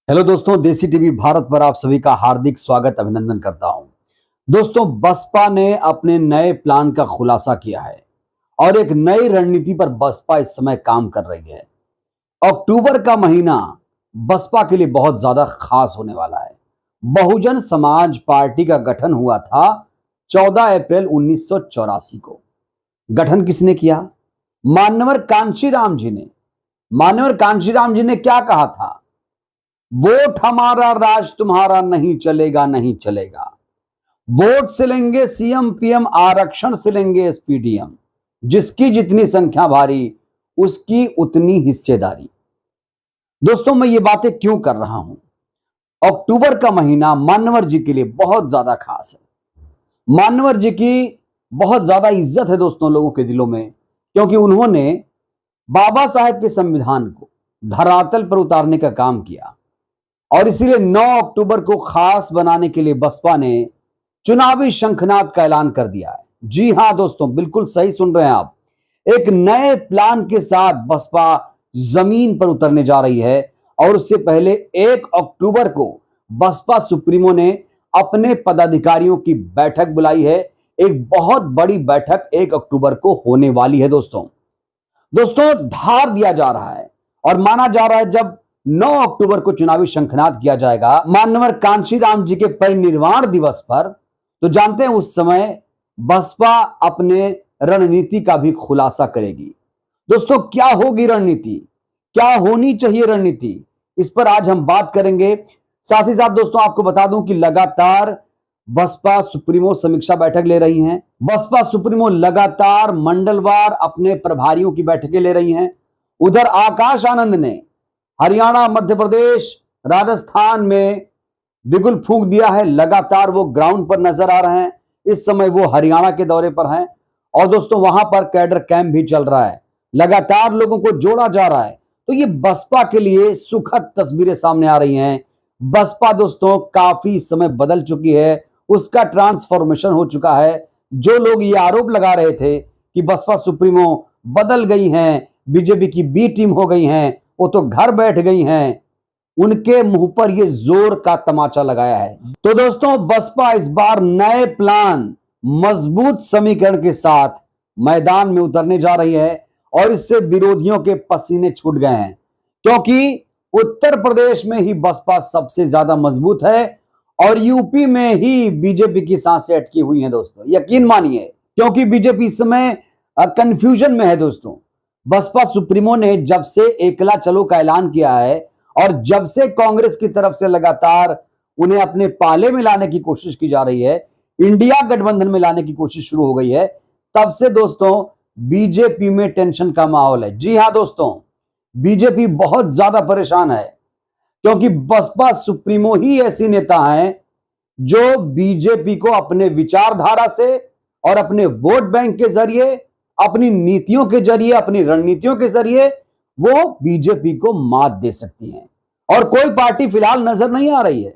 Hello दोस्तों, देसी TV Bharat पर आप सभी का हार्दिक स्वागत अभिनंदन करता हूं। दोस्तों, बसपा ने अपने नए प्लान का खुलासा किया है और एक नई रणनीति पर बसपा इस समय काम कर रही है। अक्टूबर का महीना बसपा के लिए बहुत ज्यादा खास होने वाला है। बहुजन समाज पार्टी का गठन हुआ था 14 अप्रैल 1984 को। गठन किसने किया? मान्यवर कांशीराम जी ने। मान्यवर कांशीराम जी ने क्या कहा था? वोट हमारा, राज तुम्हारा, नहीं चलेगा नहीं चलेगा। वोट से लेंगे सीएम पीएम, आरक्षण से लेंगे एसपीडीएम। जिसकी जितनी संख्या भारी, उसकी उतनी हिस्सेदारी। दोस्तों, मैं ये बातें क्यों कर रहा हूं? अक्टूबर का महीना मान्यवर जी के लिए बहुत ज्यादा खास है। मान्यवर जी की बहुत ज्यादा इज्जत है दोस्तों लोगों के दिलों में, क्योंकि उन्होंने बाबा साहेब के संविधान को धरातल पर उतारने का काम किया और इसीलिए 9 अक्टूबर को खास बनाने के लिए बसपा ने चुनावी शंखनाद का ऐलान कर दिया है। जी हां दोस्तों, बिल्कुल सही सुन रहे हैं आप। एक नए प्लान के साथ बसपा जमीन पर उतरने जा रही है और उससे पहले 1 अक्टूबर को बसपा सुप्रीमो ने अपने पदाधिकारियों की बैठक बुलाई है। एक बहुत बड़ी बैठक 1 अक्टूबर को होने वाली है दोस्तों। धार दिया जा रहा है और माना जा रहा है जब 9 अक्टूबर को चुनावी शंखनाद किया जाएगा मान्यवर कांशीराम जी के परिनिर्वाण दिवस पर, तो जानते हैं उस समय बसपा अपने रणनीति का भी खुलासा करेगी। दोस्तों, क्या होगी रणनीति? क्या होनी चाहिए रणनीति? इस पर आज हम बात करेंगे। साथ ही साथ दोस्तों आपको बता दूं कि लगातार बसपा सुप्रीमो समीक्षा बैठक ले रही हैं। बसपा सुप्रीमो लगातार मंडलवार अपने प्रभारियों की बैठकें ले रही हैं। उधर आकाश आनंद ने हरियाणा, मध्य प्रदेश, राजस्थान में बिगुल फूंक दिया है। लगातार वो ग्राउंड पर नजर आ रहे हैं। इस समय वो हरियाणा के दौरे पर हैं और दोस्तों वहां पर कैडर कैंप भी चल रहा है। लगातार लोगों को जोड़ा जा रहा है। तो ये बसपा के लिए सुखद तस्वीरें सामने आ रही हैं। बसपा दोस्तों काफी समय बदल चुकी है, उसका ट्रांसफॉर्मेशन हो चुका है। जो लोग ये आरोप लगा रहे थे कि बसपा सुप्रीमो बदल गई हैं, बीजेपी की बी टीम हो गई हैं, वो तो घर बैठ गई हैं, उनके मुंह पर ये जोर का तमाचा लगाया है। तो दोस्तों, बसपा इस बार नए प्लान, मजबूत समीकरण के साथ मैदान में उतरने जा रही है और इससे विरोधियों के पसीने छूट गए हैं, क्योंकि उत्तर प्रदेश में ही बसपा सबसे ज्यादा मजबूत है और यूपी में ही बीजेपी की सांसें अटकी हुई हैं दोस्तों। यकीन मानिए, क्योंकि बीजेपी इस समय कंफ्यूजन में है दोस्तों। बसपा सुप्रीमो ने जब से एकला चलो का ऐलान किया है और जब से कांग्रेस की तरफ से लगातार उन्हें अपने पाले में लाने की कोशिश की जा रही है, इंडिया गठबंधन में लाने की कोशिश शुरू हो गई है, तब से दोस्तों बीजेपी में टेंशन का माहौल है। जी हां दोस्तों, बीजेपी बहुत ज्यादा परेशान है, क्योंकि बसपा सुप्रीमो ही ऐसी नेता हैं जो बीजेपी को अपने विचारधारा से और अपने वोट बैंक के जरिए, अपनी नीतियों के जरिए, अपनी रणनीतियों के जरिए वो बीजेपी को मात दे सकती हैं। और कोई पार्टी फिलहाल नजर नहीं आ रही है,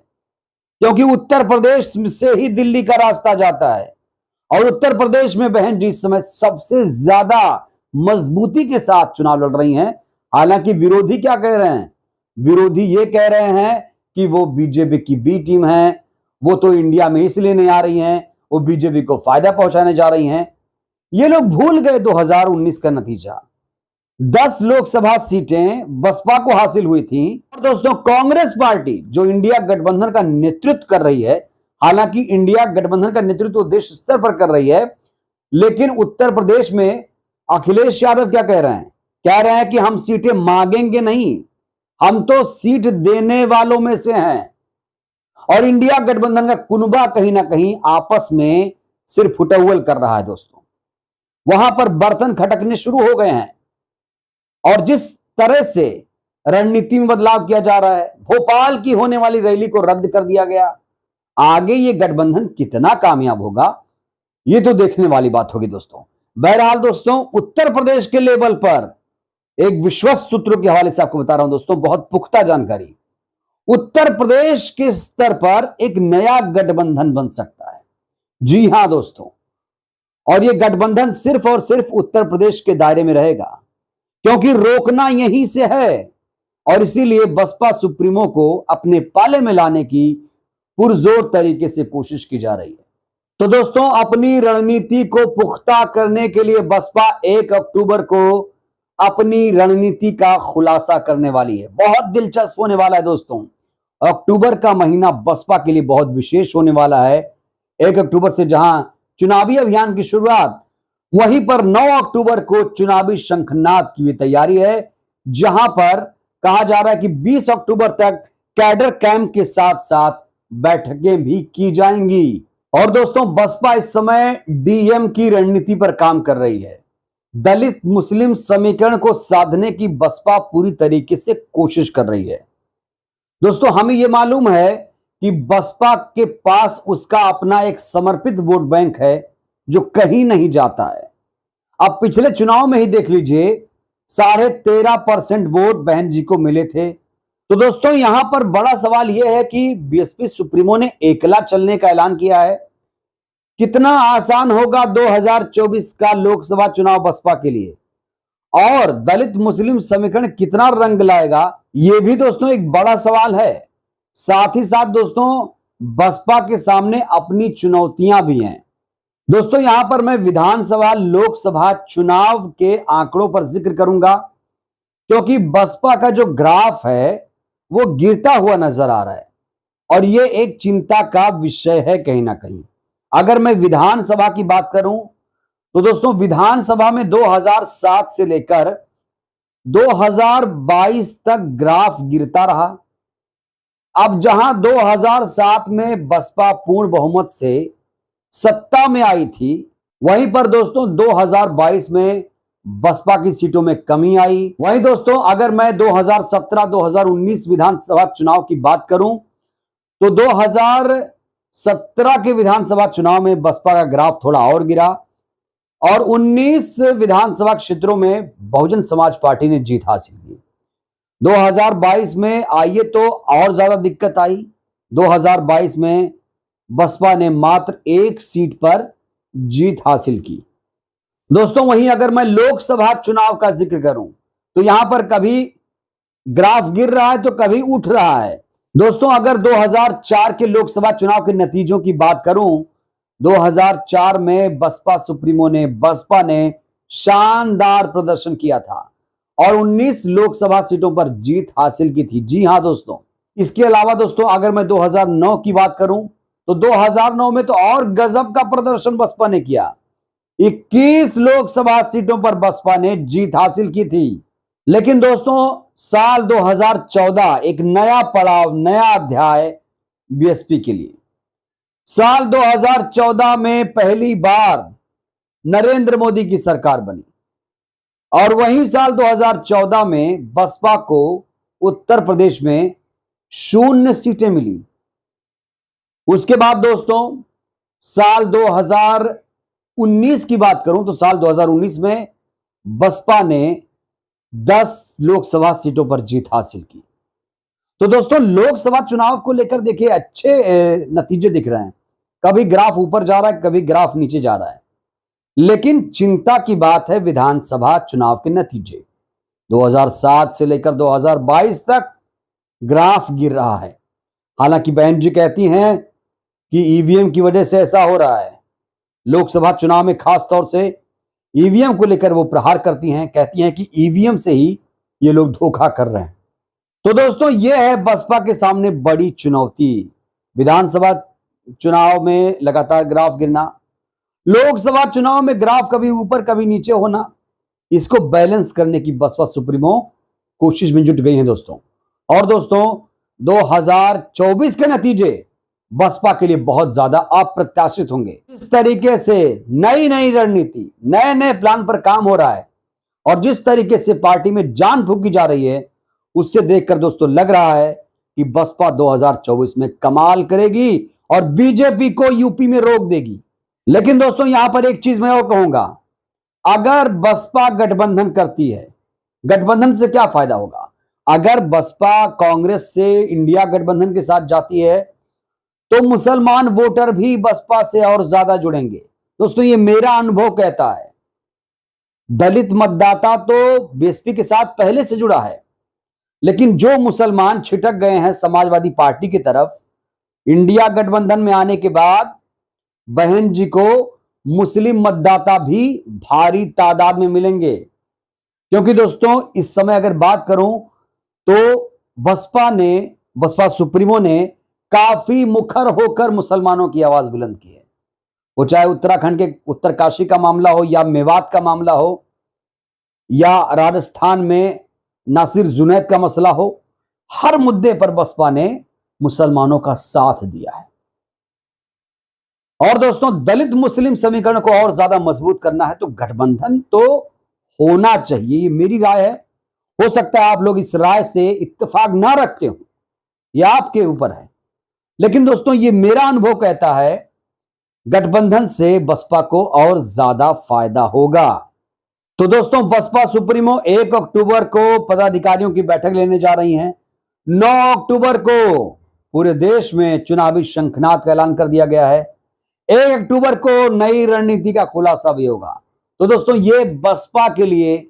क्योंकि उत्तर प्रदेश से ही दिल्ली का रास्ता जाता है और उत्तर प्रदेश में बहन जी इस समय सबसे ज्यादा मजबूती के साथ चुनाव लड़ रही हैं। हालांकि विरोधी क्या कह रहे हैं? विरोधी ये कह रहे हैं कि वो बीजेपी की बी टीम है, वो तो इंडिया में इसलिए नहीं आ रही हैं, वो बीजेपी को फायदा पहुंचाने जा रही हैं। ये लोग भूल गए 2019 का नतीजा। 10 लोकसभा सीटें बसपा को हासिल हुई थी और दोस्तों कांग्रेस पार्टी जो इंडिया गठबंधन का नेतृत्व कर रही है, हालांकि इंडिया गठबंधन का नेतृत्व देश स्तर पर कर रही है, लेकिन उत्तर प्रदेश में अखिलेश यादव क्या कह रहे हैं? कह रहे हैं कि हम सीटें मांगेंगे नहीं, हम तो सीट देने वालों में से हैं। और इंडिया गठबंधन का कुनबा कहीं ना कहीं आपस में सिर फुटअव्वल कर रहा है दोस्तों। वहां पर बर्तन खटकने शुरू हो गए हैं और जिस तरह से रणनीति में बदलाव किया जा रहा है, भोपाल की होने वाली रैली को रद्द कर दिया गया। आगे ये गठबंधन कितना कामयाब होगा, ये तो देखने वाली बात होगी दोस्तों। बहरहाल दोस्तों, उत्तर प्रदेश के लेवल पर एक विश्वस्त सूत्रों के हवाले से आपको बता रहा हूं दोस्तों, बहुत पुख्ता जानकारी। उत्तर प्रदेश के स्तर पर एक नया गठबंधन बन सकता है। जी हां दोस्तों, और यह गठबंधन सिर्फ और सिर्फ उत्तर प्रदेश के दायरे में रहेगा, क्योंकि रोकना यहीं से है। और इसीलिए बसपा सुप्रीमो को अपने पाले में लाने की पुरजोर तरीके से कोशिश की जा रही है। तो दोस्तों, अपनी रणनीति को पुख्ता करने के लिए बसपा 1 अक्टूबर को अपनी रणनीति का खुलासा करने वाली है। बहुत दिलचस्प होने वाला है दोस्तों। अक्टूबर का महीना बसपा के लिए बहुत विशेष होने वाला है। 1 अक्टूबर से जहां चुनावी अभियान की शुरुआत, वहीं पर 9 अक्टूबर को चुनावी शंखनाद की भी तैयारी है, जहां पर कहा जा रहा है कि 20 अक्टूबर तक कैडर कैंप के साथ साथ बैठकें भी की जाएंगी। और दोस्तों, बसपा इस समय डीएम की रणनीति पर काम कर रही है। दलित मुस्लिम समीकरण को साधने की बसपा पूरी तरीके से कोशिश कर रही है। दोस्तों, हमें यह मालूम है कि बसपा के पास उसका अपना एक समर्पित वोट बैंक है जो कहीं नहीं जाता है। अब पिछले चुनाव में ही देख लीजिए, 13.5% वोट बहन जी को मिले थे। तो दोस्तों, यहां पर बड़ा सवाल यह है कि बीएसपी सुप्रीमो ने एकला चलने का ऐलान किया है। कितना आसान होगा 2024 का लोकसभा चुनाव बसपा के लिए, और दलित मुस्लिम समीकरण कितना रंग लाएगा, यह भी दोस्तों एक बड़ा सवाल है। साथ ही साथ दोस्तों, बसपा के सामने अपनी चुनौतियां भी हैं। दोस्तों, यहां पर मैं विधानसभा लोकसभा चुनाव के आंकड़ों पर जिक्र करूंगा, क्योंकि बसपा का जो ग्राफ है वो गिरता हुआ नजर आ रहा है और यह एक चिंता का विषय है कहीं ना कहीं। अगर मैं विधानसभा की बात करूं तो दोस्तों, विधानसभा में 2007 से लेकर 2022 तक ग्राफ गिरता रहा। अब जहां 2007 में बसपा पूर्ण बहुमत से सत्ता में आई थी, वहीं पर दोस्तों 2022 में बसपा की सीटों में कमी आई। वहीं दोस्तों, अगर मैं 2017-2019 विधानसभा चुनाव की बात करूं तो 2017 के विधानसभा चुनाव में बसपा का ग्राफ थोड़ा और गिरा और 19 विधानसभा क्षेत्रों में बहुजन समाज पार्टी ने जीत हासिल की। 2022 में आइए तो और ज्यादा दिक्कत आई। 2022 में बसपा ने मात्र 1 सीट पर जीत हासिल की। दोस्तों, वहीं अगर मैं लोकसभा चुनाव का जिक्र करूं तो यहां पर कभी ग्राफ गिर रहा है तो कभी उठ रहा है। दोस्तों, अगर 2004 के लोकसभा चुनाव के नतीजों की बात करूं, 2004 में बसपा ने शानदार प्रदर्शन किया था और 19 लोकसभा सीटों पर जीत हासिल की थी। जी हां दोस्तों। इसके अलावा दोस्तों, अगर मैं 2009 की बात करूं तो 2009 में तो और गजब का प्रदर्शन बसपा ने किया। 21 लोकसभा सीटों पर बसपा ने जीत हासिल की थी। लेकिन दोस्तों, साल 2014 एक नया पड़ाव, नया अध्याय बीएसपी के लिए। साल 2014 में पहली बार नरेंद्र मोदी की सरकार बनी और वहीं साल 2014 में बसपा को उत्तर प्रदेश में 0 सीटें मिली। उसके बाद दोस्तों, साल 2019 की बात करूं तो साल 2019 में बसपा ने 10 लोकसभा सीटों पर जीत हासिल की। तो दोस्तों, लोकसभा चुनाव को लेकर देखिए अच्छे नतीजे दिख रहे हैं। कभी ग्राफ ऊपर जा रहा है, कभी ग्राफ नीचे जा रहा है, लेकिन चिंता की बात है विधानसभा चुनाव के नतीजे। 2007 से लेकर 2022 तक ग्राफ गिर रहा है। हालांकि बहन जी कहती हैं कि ईवीएम की वजह से ऐसा हो रहा है। लोकसभा चुनाव में खास तौर से ईवीएम को लेकर वो प्रहार करती हैं, कहती हैं कि ईवीएम से ही ये लोग धोखा कर रहे हैं। तो दोस्तों, ये है बसपा के सामने बड़ी चुनौती। विधानसभा चुनाव में लगातार ग्राफ गिरना, लोकसभा चुनाव में ग्राफ कभी ऊपर कभी नीचे होना, इसको बैलेंस करने की बसपा सुप्रीमो कोशिश में जुट गई है दोस्तों। और दोस्तों, 2024 के नतीजे बसपा के लिए बहुत ज्यादा अप्रत्याशित होंगे। इस तरीके से नई नई रणनीति, नए नए प्लान पर काम हो रहा है और जिस तरीके से पार्टी में जान फूंकी जा रही है, उससे देखकर दोस्तों लग रहा है कि बसपा 2024 में कमाल करेगी और बीजेपी को यूपी में रोक देगी। लेकिन दोस्तों, यहां पर एक चीज मैं और कहूंगा, अगर बसपा गठबंधन करती है, गठबंधन से क्या फायदा होगा? अगर बसपा कांग्रेस से इंडिया गठबंधन के साथ जाती है तो मुसलमान वोटर भी बसपा से और ज्यादा जुड़ेंगे। दोस्तों, ये मेरा अनुभव कहता है। दलित मतदाता तो बीएसपी के साथ पहले से जुड़ा है, लेकिन जो मुसलमान छिटक गए हैं समाजवादी पार्टी की तरफ, इंडिया गठबंधन में आने के बाद बहन जी को मुस्लिम मतदाता भी भारी तादाद में मिलेंगे। क्योंकि दोस्तों इस समय अगर बात करूं तो बसपा सुप्रीमो ने काफी मुखर होकर मुसलमानों की आवाज बुलंद की है। वो चाहे उत्तराखंड के उत्तरकाशी का मामला हो या मेवात का मामला हो या राजस्थान में नासिर जुनैद का मसला हो, हर मुद्दे पर बसपा ने मुसलमानों का साथ दिया है। और दोस्तों दलित मुस्लिम समीकरण को और ज्यादा मजबूत करना है तो गठबंधन तो होना चाहिए, ये मेरी राय है। हो सकता है आप लोग इस राय से इत्तेफाक ना रखते हो, यह आपके ऊपर है, लेकिन दोस्तों ये मेरा अनुभव कहता है गठबंधन से बसपा को और ज्यादा फायदा होगा। तो दोस्तों बसपा सुप्रीमो 1 अक्टूबर को पदाधिकारियों की बैठक लेने जा रही हैं। 9 अक्टूबर को पूरे देश में चुनावी शंखनाद का ऐलान कर दिया गया है। 1 अक्टूबर को नई रणनीति का खुलासा भी होगा। तो दोस्तों ये बसपा के लिए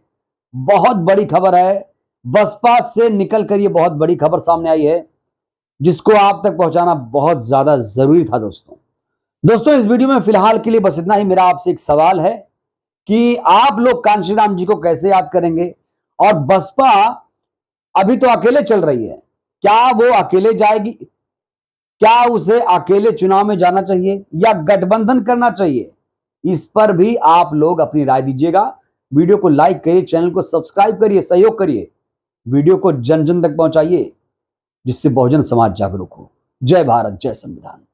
बहुत बड़ी खबर है। बसपा से निकलकर ये बहुत बड़ी खबर सामने आई है जिसको आप तक पहुंचाना बहुत ज्यादा जरूरी था। दोस्तों इस वीडियो में फिलहाल के लिए बस इतना ही। मेरा आपसे एक सवाल है कि आप लोग कांशीराम जी को कैसे याद करेंगे? और बसपा अभी तो अकेले चल रही है, क्या वो अकेले जाएगी? क्या उसे अकेले चुनाव में जाना चाहिए या गठबंधन करना चाहिए? इस पर भी आप लोग अपनी राय दीजिएगा। वीडियो को लाइक करिए, चैनल को सब्सक्राइब करिए, सहयोग करिए, वीडियो को जन जन तक पहुंचाइए जिससे बहुजन समाज जागरूक हो। जय भारत, जय संविधान।